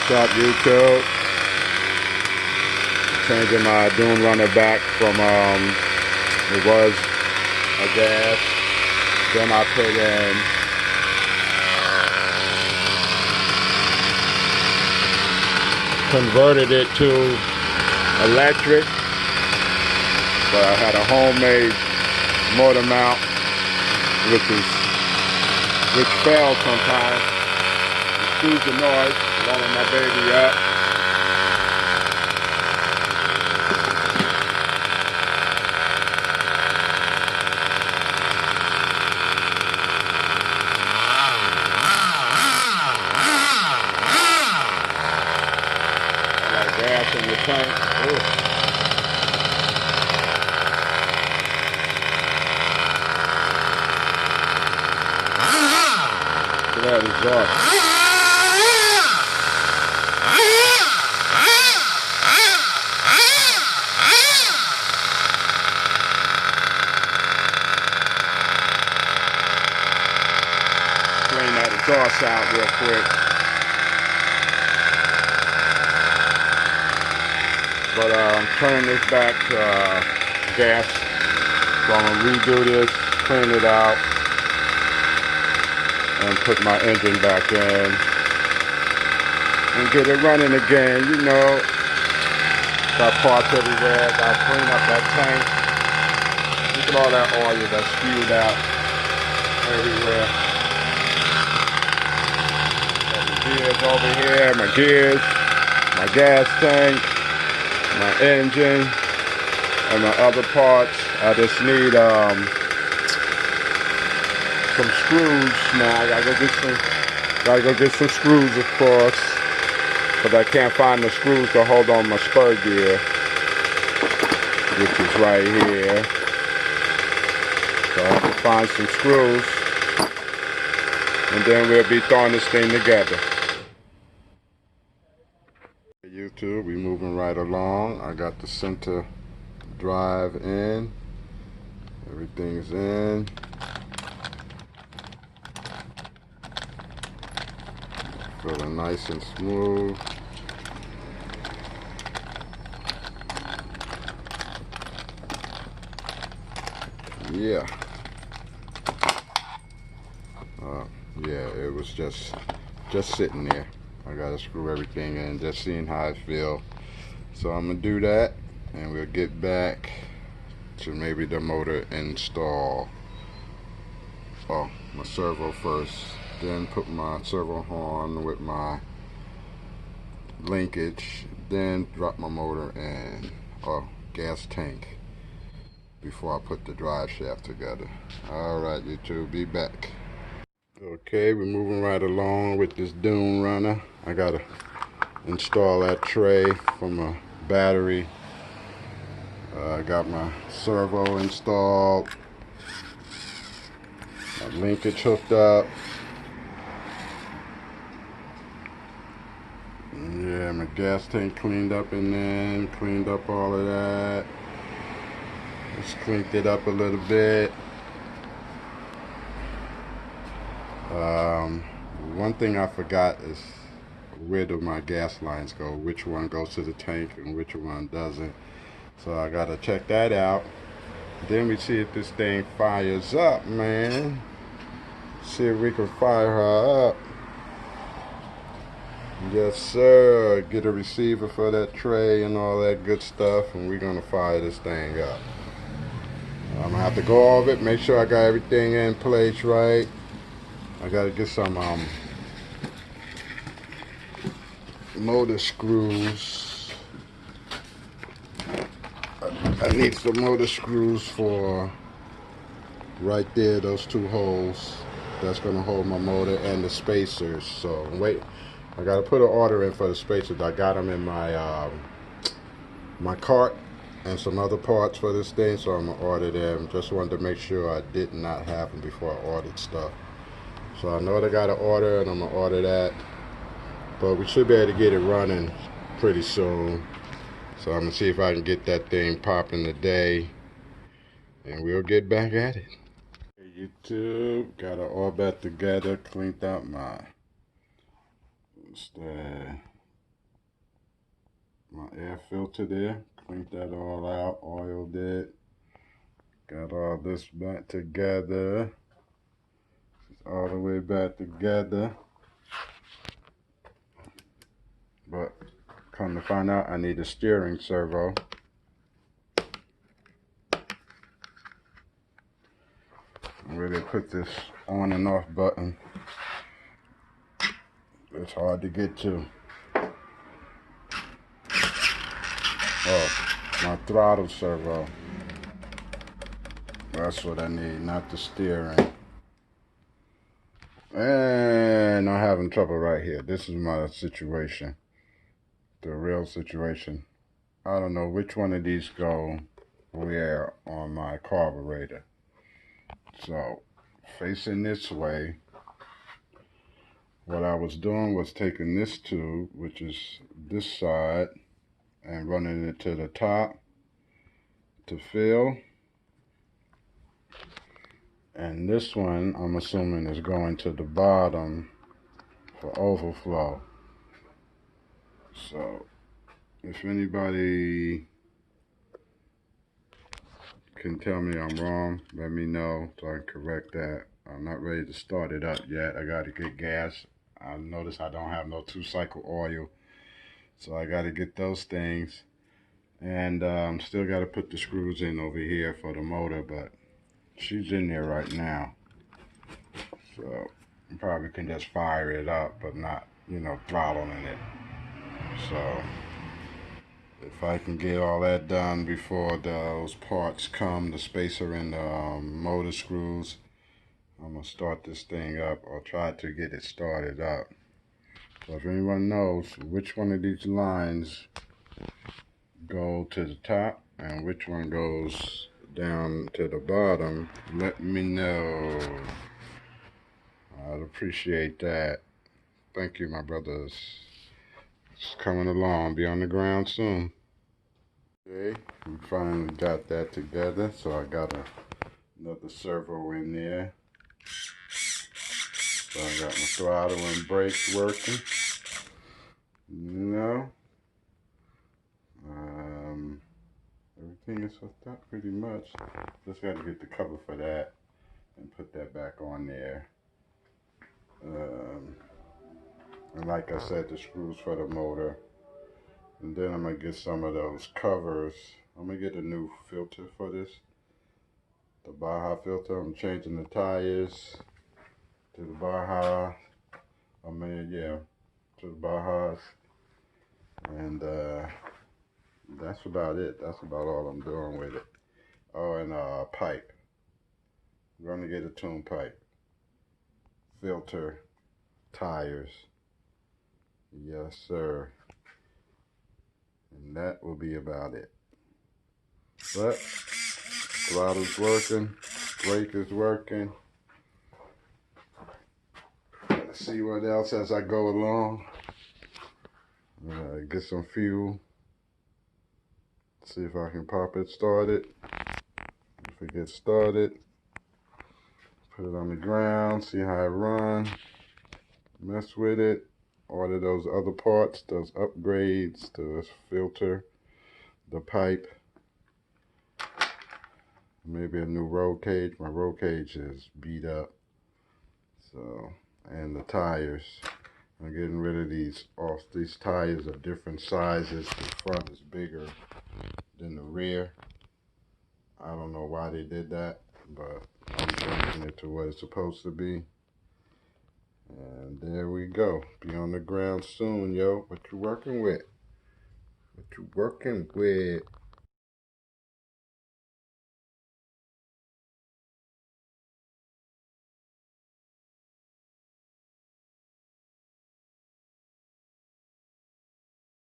What's up, YouTube? Changing my Dunerunner back from it was a gas. Then I put in converted it to electric, but I had a homemade motor mount, which fails sometimes. Excuse the noise, warming my baby up. I got gas in the tank. Ooh. That exhaust. Clean that exhaust out real quick. But I'm turning this back to gas. So I'm gonna redo this, clean it out, and put my engine back in and get it running again. You know, got parts everywhere. Got to clean up that tank. Look at all that oil that's spewed out everywhere. Got the gears over here, my gears, my gas tank, my engine, and my other parts. I just need some screws now. I gotta go get some screws, of course, but I can't find the screws to hold on my spur gear, which is right here. So I have to find some screws, and then we'll be throwing this thing together. YouTube, we moving right along. I got the center drive in. Everything's in. Feeling nice and smooth. Yeah. Yeah, it was just sitting there. I gotta screw everything in, just seeing how it feels. So I'm gonna do that, and we'll get back to maybe the motor install. Oh, my servo first, then put my servo horn with my linkage, then drop my motor in gas tank before I put the drive shaft together. Alright, YouTube, be back. Okay, we're moving right along with this Dunerunner. I gotta install that tray for my battery. I got my servo installed, my linkage hooked up. Yeah, my gas tank cleaned up, and then cleaned up all of that. Just cleaned it up a little bit. One thing I forgot is where do my gas lines go, which one goes to the tank and which one doesn't. So I gotta check that out. Then we see if this thing fires up, man. See if we can fire her up. Yes sir, get a receiver for that tray and all that good stuff, and we're gonna fire this thing up. I'm gonna have to go over it, make sure I got everything in place right. I gotta get some motor screws. I need some motor screws for right there, those two holes. That's gonna hold my motor and the spacers. So wait, I gotta put an order in for the spacers. I got them in my my cart and some other parts for this thing, so I'm gonna order them. Just wanted to make sure I did not have them before I ordered stuff. So I know I got to order, and I'm gonna order that. But we should be able to get it running pretty soon. So I'm gonna see if I can get that thing popping today, and we'll get back at it. Hey YouTube, got it all back together, cleaned out my my air filter there. Cleaned that all out, oiled it. Got all this back together. All the way back together. But come to find out, I need a steering servo. Where they put this on and off button. It's hard to get to. Oh, my throttle servo. That's what I need, not the steering. And I'm having trouble right here. This is my situation. The real situation. I don't know which one of these go where on my carburetor. So, facing this way, what I was doing was taking this tube, which is this side, and running it to the top to fill. And this one, I'm assuming, is going to the bottom for overflow. So, if anybody can tell me I'm wrong, let me know so I can correct that. I'm not ready to start it up yet. I got to get gas. I notice I don't have no 2-cycle oil, so I got to get those things. And still got to put the screws in over here for the motor, but she's in there right now. So you probably can just fire it up, but not, you know, throttling it. So if I can get all that done before those parts come, the spacer and the motor screws, I'm going to start this thing up, or try to get it started up. So if anyone knows which one of these lines go to the top and which one goes down to the bottom, let me know. I'd appreciate that. Thank you, my brothers. It's coming along. Be on the ground soon. Okay, we finally got that together. So I got another servo in there. So I got my throttle and brakes working. You know, everything is hooked up pretty much. Just got to get the cover for that and put that back on there. And like I said, the screws for the motor. And then I'm going to get some of those covers. I'm going to get a new filter for this. The Baja filter. I'm changing the tires to the Baja. To the Bajas. And that's about it. That's about all I'm doing with it. Oh, and a pipe. I'm going to get a tune pipe. Filter. Tires. Yes, sir. And that will be about it. But throttle's working, brake is working. Let's see what else as I go along. Get some fuel. See if I can pop it started. If it gets started, put it on the ground, see how it runs. Mess with it. Order those other parts, those upgrades, the filter, the pipe. Maybe a new roll cage. My roll cage is beat up. So, and the tires. I'm getting rid of these tires of different sizes. The front is bigger than the rear. I don't know why they did that, but I'm changing it to what it's supposed to be. And there we go. Be on the ground soon, yo. What you working with? What you working with?